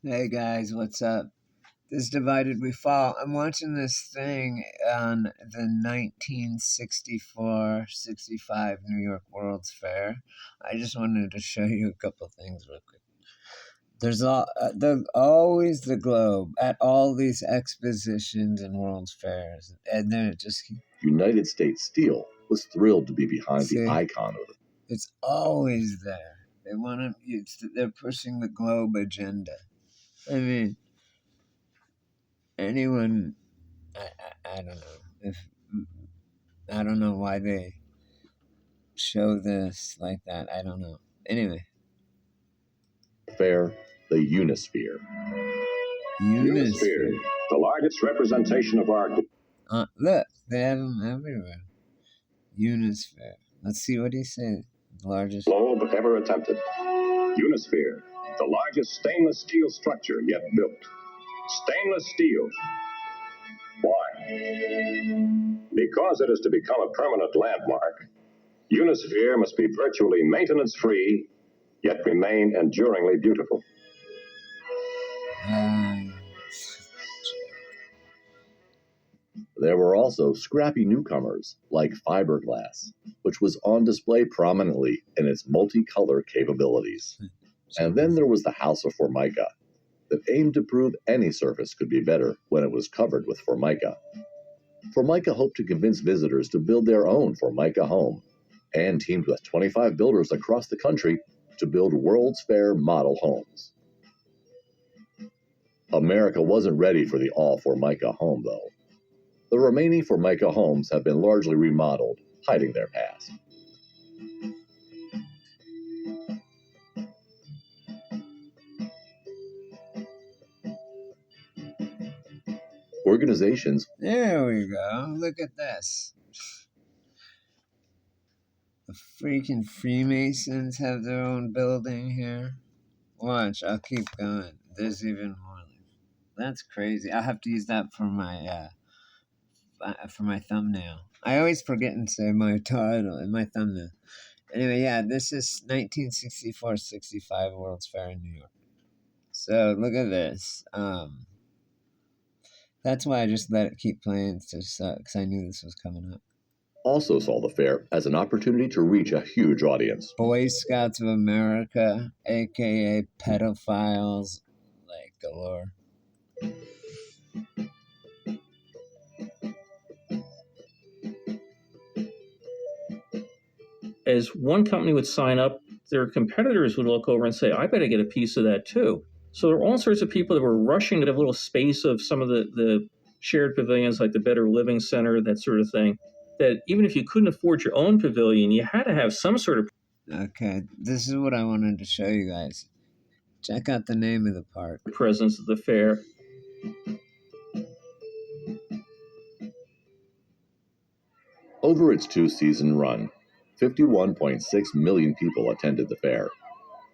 Hey guys, what's up? This Divided We Fall. I'm watching this thing on the 1964-65 New York World's Fair. I just wanted to show you a couple things real quick. There's always the globe at all these expositions and World's Fairs, and then it just United States Steel was thrilled to be behind the icon of the. It's always there. They want to. They're pushing the globe agenda. I mean, anyone. I don't know if I don't know why they show this like that. I don't know. Anyway, Fair, the Unisphere. Unisphere. The largest representation of art. Look, they have them everywhere. Unisphere. Let's see what he said. The largest globe ever attempted. Unisphere, the largest stainless steel structure yet built. Stainless steel. Why? Because it is to become a permanent landmark, Unisphere must be virtually maintenance-free, yet remain enduringly beautiful. There were also scrappy newcomers like fiberglass, which was on display prominently in its multicolor capabilities. And then there was the House of Formica, that aimed to prove any surface could be better when it was covered with Formica. Formica hoped to convince visitors to build their own Formica home, and teamed with 25 builders across the country to build World's Fair model homes. America wasn't ready for the all-Formica home, though. The remaining Formica homes have been largely remodeled, hiding their past. Organizations. There we go. Look at this. The freaking Freemasons have their own building here. Watch, I'll keep going. There's even more. That's crazy. I'll have to use that for my thumbnail. I always forget and say my title and my thumbnail. Anyway, yeah, this is 1964-65 World's Fair in New York. So look at this. That's why I just let it keep playing because I knew this was coming up. Also saw the fair as an opportunity to reach a huge audience. Boy Scouts of America, aka pedophiles, like galore. As one company would sign up, their competitors would look over and say, I better get a piece of that too. So there were all sorts of people that were rushing to have a little space of some of the shared pavilions, like the Better Living Center, that sort of thing, that even if you couldn't afford your own pavilion, you had to have some sort of... Okay, this is what I wanted to show you guys. Check out the name of the park. Presence at the fair. Over its two-season run, 51.6 million people attended the fair,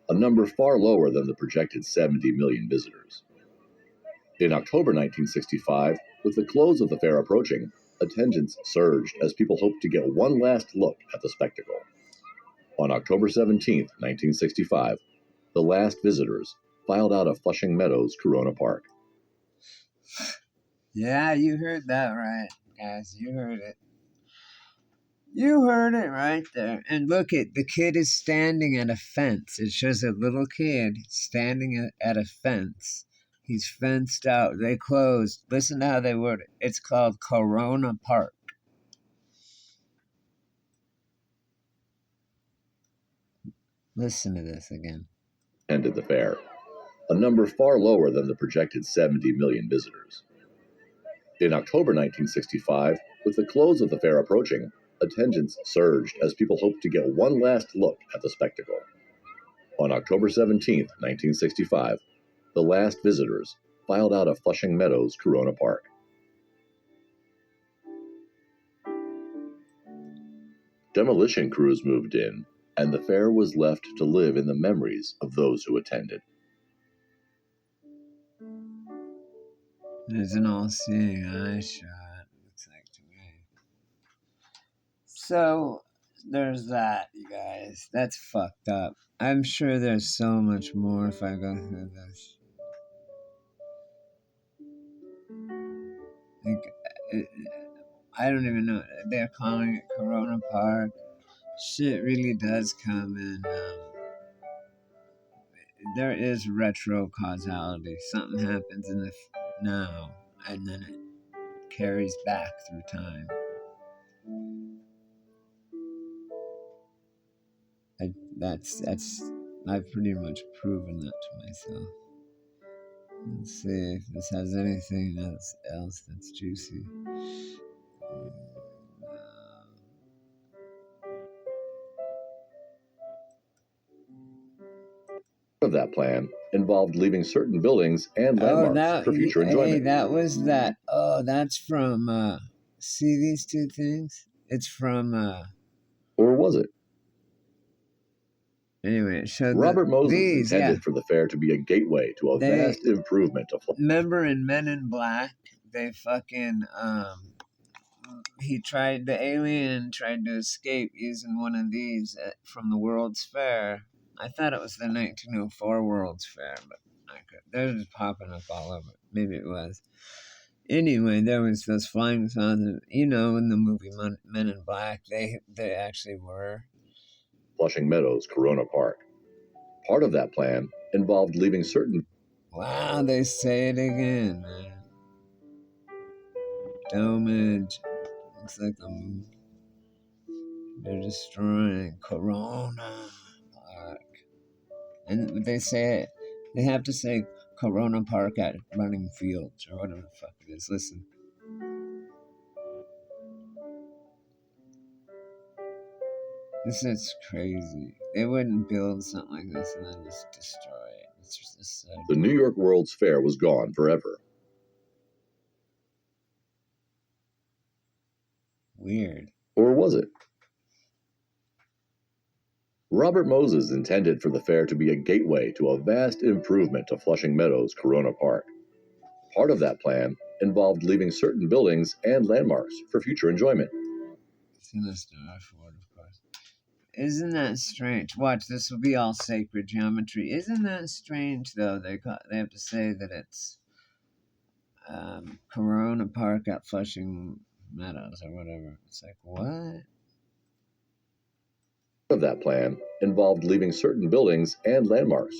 a number far lower than the projected 70 million visitors. In October 1965, with the close of the fair approaching, attendance surged as people hoped to get one last look at the spectacle. On October 17, 1965, the last visitors filed out of Flushing Meadows Corona Park. Yeah, you heard that right, guys. You heard it. You heard it right there. And look, the kid is standing at a fence. It shows a little kid standing at a fence. He's fenced out. They closed. Listen to how they word it. It's called Corona Park. Listen to this again. Ended the fair, a number far lower than the projected 70 million visitors. In October 1965, with the close of the fair approaching, attendance surged as people hoped to get one last look at the spectacle. On October 17, 1965, the last visitors filed out of Flushing Meadows Corona Park. Demolition crews moved in, and the fair was left to live in the memories of those who attended. There's an all-seeing eye shot, looks like to me. So, there's that, you guys. That's fucked up. I'm sure there's so much more if I go through this. Like, it, I don't even know. They're calling it Corona Park. Shit really does come in. There is retro causality. Something happens in the now, and then it carries back through time. That's I've pretty much proven that to myself. Let's see if this has anything else that's juicy. Of that plan involved leaving certain buildings and Oh, landmarks for future hey, enjoyment. that was that. Oh, that's from. See these two things? It's from. Or was it? Anyway, it showed Robert Moses these. Yeah, intended for the fair to be a gateway to a they vast improvement of remember in Men in Black. They fucking the alien tried to escape using one of these from the World's Fair. I thought it was the 1904 World's Fair, but they're just popping up all over. Maybe it was. Anyway, there was those flying saucers. You know, in the movie Men in Black, they actually were. Flushing Meadows Corona Park. Part of that plan involved leaving certain. Wow, they say it again, man. Domage. Looks like they're destroying Corona Park. And they have to say Corona Park at Running Fields or whatever the fuck it is. Listen. This is crazy. They wouldn't build something like this and then just destroy it. It's just so The New York World's Fair was gone forever. weird. Or was it? Robert Moses intended for the fair to be a gateway to a vast improvement of Flushing Meadows Corona Park. Part of that plan involved leaving certain buildings and landmarks for future enjoyment. Sinister F-word, of course. Isn't that strange? Watch, this will be all sacred geometry. Isn't that strange, though? They have to say that it's Corona Park at Flushing Meadows or whatever. It's like, what? Part of that plan involved leaving certain buildings and landmarks.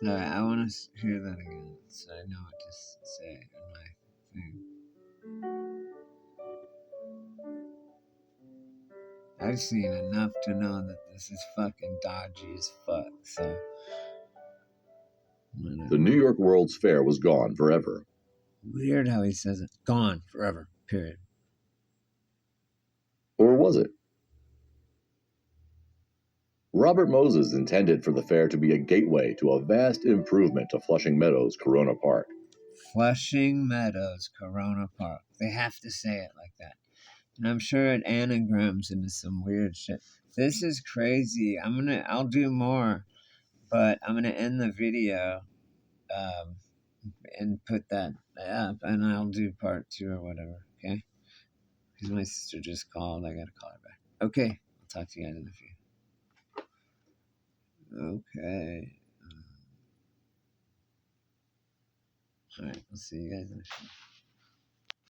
Sorry, I want to hear that again so I know what to say in my thing. I've seen enough to know that this is fucking dodgy as fuck, so. The New York World's Fair was gone forever. Weird how he says it. Gone forever, period. Or was it? Robert Moses intended for the fair to be a gateway to a vast improvement of Flushing Meadows Corona Park. Flushing Meadows, Corona Park. They have to say it like that. And I'm sure it anagrams into some weird shit. This is crazy. I'll do more, but I'm gonna end the video, um, and put that up, and I'll do part 2 or whatever, okay? Because my sister just called. I gotta call her back. Okay, I'll talk to you guys in a few. Okay. Alright, I'll see you guys in a few.